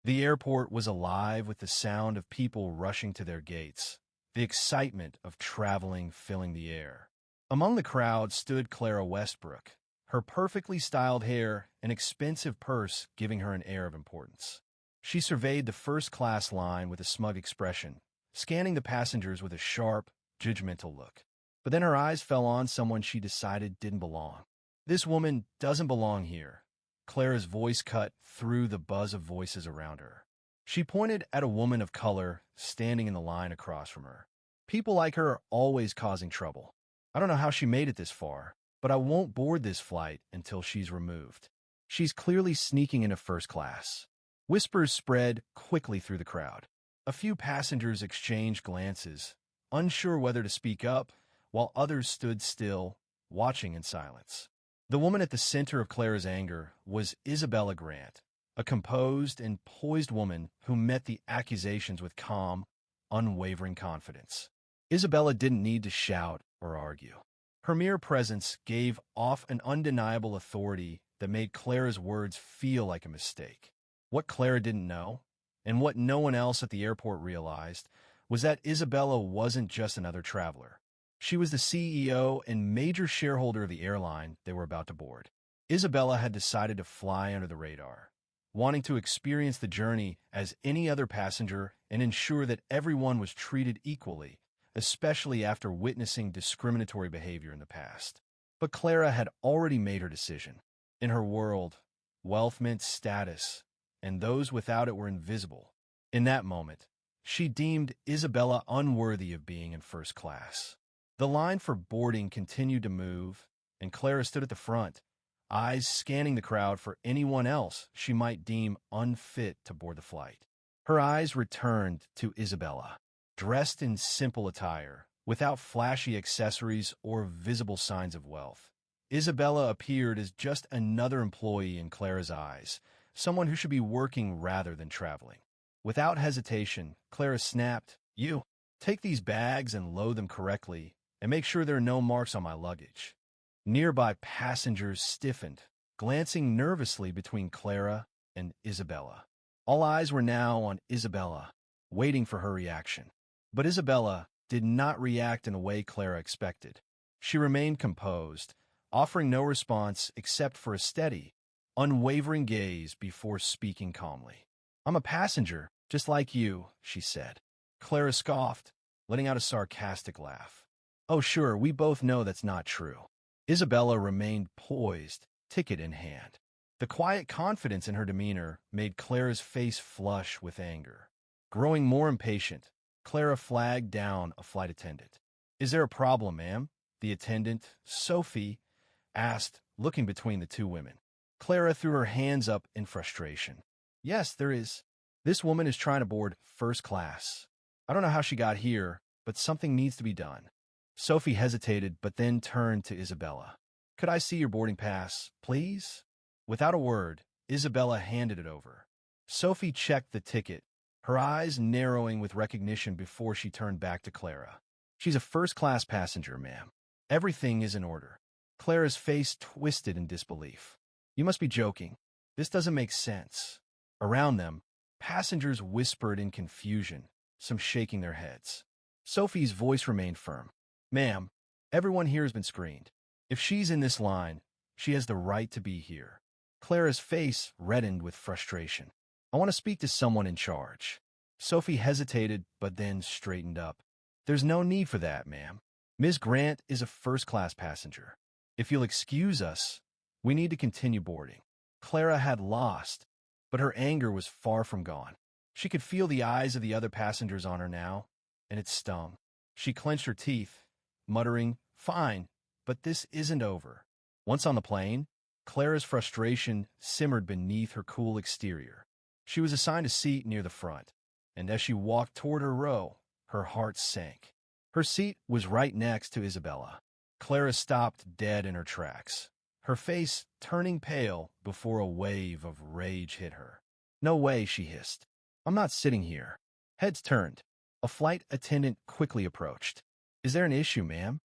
The airport was alive with the sound of people rushing to their gates, the excitement of traveling filling the air. Among the crowd stood Clara Westbrook, her perfectly styled hair and expensive purse giving her an air of importance. She surveyed the first-class line with a smug expression, scanning the passengers with a sharp, judgmental look. But then her eyes fell on someone she decided didn't belong. This woman doesn't belong here. Clara's voice cut through the buzz of voices around her. She pointed at a woman of color standing in the line across from her. People like her are always causing trouble. I don't know how she made it this far, but I won't board this flight until she's removed. She's clearly sneaking into first class. Whispers spread quickly through the crowd. A few passengers exchanged glances, unsure whether to speak up, while others stood still, watching in silence. The woman at the center of Clara's anger was Isabella Grant, a composed and poised woman who met the accusations with calm, unwavering confidence. Isabella didn't need to shout or argue. Her mere presence gave off an undeniable authority that made Clara's words feel like a mistake. What Clara didn't know, and what no one else at the airport realized, was that Isabella wasn't just another traveler. She was the CEO and major shareholder of the airline they were about to board. Isabella had decided to fly under the radar, wanting to experience the journey as any other passenger and ensure that everyone was treated equally, especially after witnessing discriminatory behavior in the past. But Clara had already made her decision. In her world, wealth meant status, and those without it were invisible. In that moment, she deemed Isabella unworthy of being in first class. The line for boarding continued to move, and Clara stood at the front, eyes scanning the crowd for anyone else she might deem unfit to board the flight. Her eyes returned to Isabella, dressed in simple attire, without flashy accessories or visible signs of wealth. Isabella appeared as just another employee in Clara's eyes, someone who should be working rather than traveling. Without hesitation, Clara snapped, "You, take these bags and load them correctly, and make sure there are no marks on my luggage." Nearby passengers stiffened, glancing nervously between Clara and Isabella. All eyes were now on Isabella, waiting for her reaction. But Isabella did not react in a way Clara expected. She remained composed, offering no response except for a steady, unwavering gaze before speaking calmly. "I'm a passenger, just like you," she said. Clara scoffed, letting out a sarcastic laugh. "Oh, sure, we both know that's not true." Isabella remained poised, ticket in hand. The quiet confidence in her demeanor made Clara's face flush with anger. Growing more impatient, Clara flagged down a flight attendant. "Is there a problem, ma'am?" the attendant, Sophie, asked, looking between the two women. Clara threw her hands up in frustration. "Yes, there is. This woman is trying to board first class. I don't know how she got here, but something needs to be done." Sophie hesitated, but then turned to Isabella. "Could I see your boarding pass, please?" Without a word, Isabella handed it over. Sophie checked the ticket, her eyes narrowing with recognition before she turned back to Clara. "She's a first-class passenger, ma'am. Everything is in order." Clara's face twisted in disbelief. "You must be joking. This doesn't make sense." Around them, passengers whispered in confusion, some shaking their heads. Sophie's voice remained firm. "Ma'am, everyone here has been screened. If she's in this line, she has the right to be here." Clara's face reddened with frustration. "I want to speak to someone in charge." Sophie hesitated, but then straightened up. "There's no need for that, ma'am. Ms. Grant is a first-class passenger. If you'll excuse us, we need to continue boarding." Clara had lost, but her anger was far from gone. She could feel the eyes of the other passengers on her now, and it stung. She clenched her teeth, muttering, "Fine, but this isn't over." Once on the plane, Clara's frustration simmered beneath her cool exterior. She was assigned a seat near the front, and as she walked toward her row, her heart sank. Her seat was right next to Isabella. Clara stopped dead in her tracks, her face turning pale before a wave of rage hit her. "No way," she hissed. "I'm not sitting here." Heads turned. A flight attendant quickly approached. "Is there an issue, ma'am?"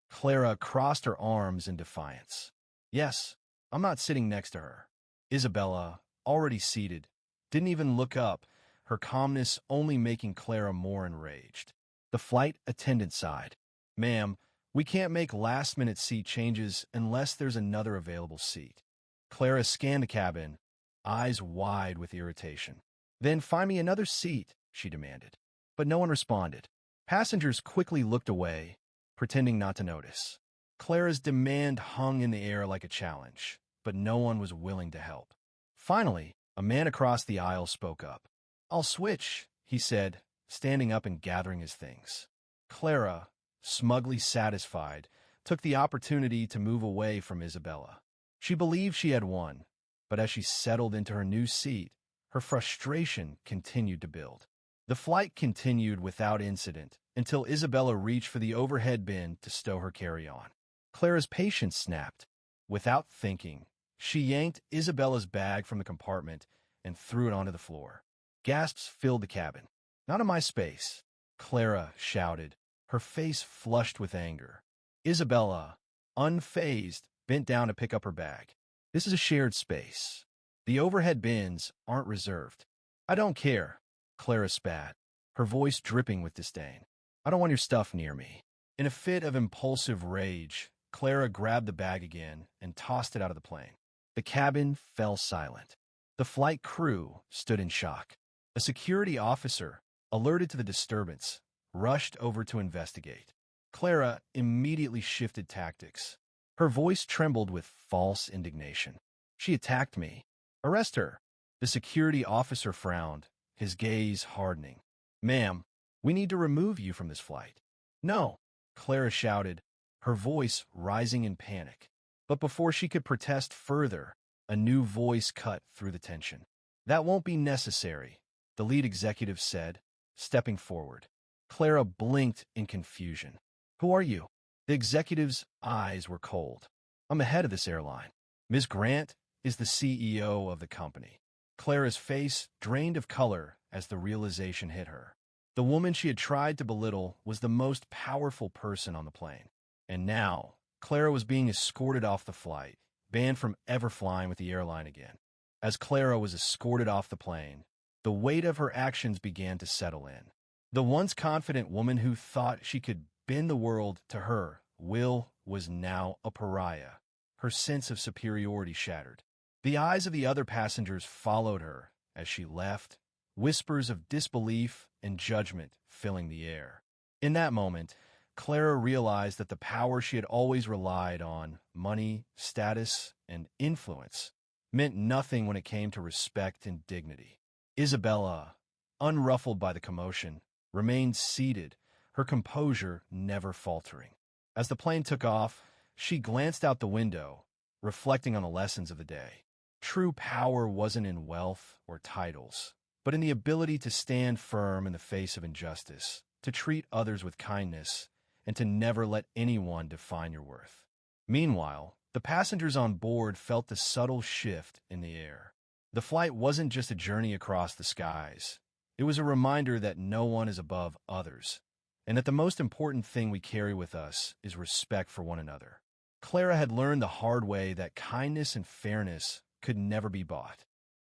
Clara crossed her arms in defiance. "Yes, I'm not sitting next to her." Isabella, already seated, didn't even look up, her calmness only making Clara more enraged. The flight attendant sighed. "Ma'am, we can't make last-minute seat changes unless there's another available seat." Clara scanned the cabin, eyes wide with irritation. "Then find me another seat," she demanded. But no one responded. Passengers quickly looked away, pretending not to notice. Clara's demand hung in the air like a challenge, but no one was willing to help. Finally, a man across the aisle spoke up. "I'll switch," he said, standing up and gathering his things. Clara, smugly satisfied, took the opportunity to move away from Isabella. She believed she had won, but as she settled into her new seat, her frustration continued to build. The flight continued without incident until Isabella reached for the overhead bin to stow her carry-on. Clara's patience snapped. Without thinking, she yanked Isabella's bag from the compartment and threw it onto the floor. Gasps filled the cabin. "Not in my space," Clara shouted, her face flushed with anger. Isabella, unfazed, bent down to pick up her bag. "This is a shared space. The overhead bins aren't reserved." "I don't care," Clara spat, her voice dripping with disdain. "I don't want your stuff near me." In a fit of impulsive rage, Clara grabbed the bag again and tossed it out of the plane. The cabin fell silent. The flight crew stood in shock. A security officer, alerted to the disturbance, rushed over to investigate. Clara immediately shifted tactics. Her voice trembled with false indignation. "She attacked me. Arrest her." The security officer frowned, his gaze hardening. "Ma'am, we need to remove you from this flight." "No," Clara shouted, her voice rising in panic. But before she could protest further, a new voice cut through the tension. "That won't be necessary," the lead executive said, stepping forward. Clara blinked in confusion. "Who are you?" The executive's eyes were cold. "I'm the head of this airline. Ms. Grant is the CEO of the company." Clara's face drained of color as the realization hit her. The woman she had tried to belittle was the most powerful person on the plane. And now, Clara was being escorted off the flight, banned from ever flying with the airline again. As Clara was escorted off the plane, the weight of her actions began to settle in. The once confident woman who thought she could bend the world to her will was now a pariah, her sense of superiority shattered. The eyes of the other passengers followed her as she left, whispers of disbelief and judgment filling the air. In that moment, Clara realized that the power she had always relied on, money, status, and influence, meant nothing when it came to respect and dignity. Isabella, unruffled by the commotion, remained seated, her composure never faltering. As the plane took off, she glanced out the window, reflecting on the lessons of the day. True power wasn't in wealth or titles, but in the ability to stand firm in the face of injustice, to treat others with kindness, and to never let anyone define your worth. Meanwhile, the passengers on board felt the subtle shift in the air. The flight wasn't just a journey across the skies. It was a reminder that no one is above others, and that the most important thing we carry with us is respect for one another. Clara had learned the hard way that kindness and fairness could never be bought.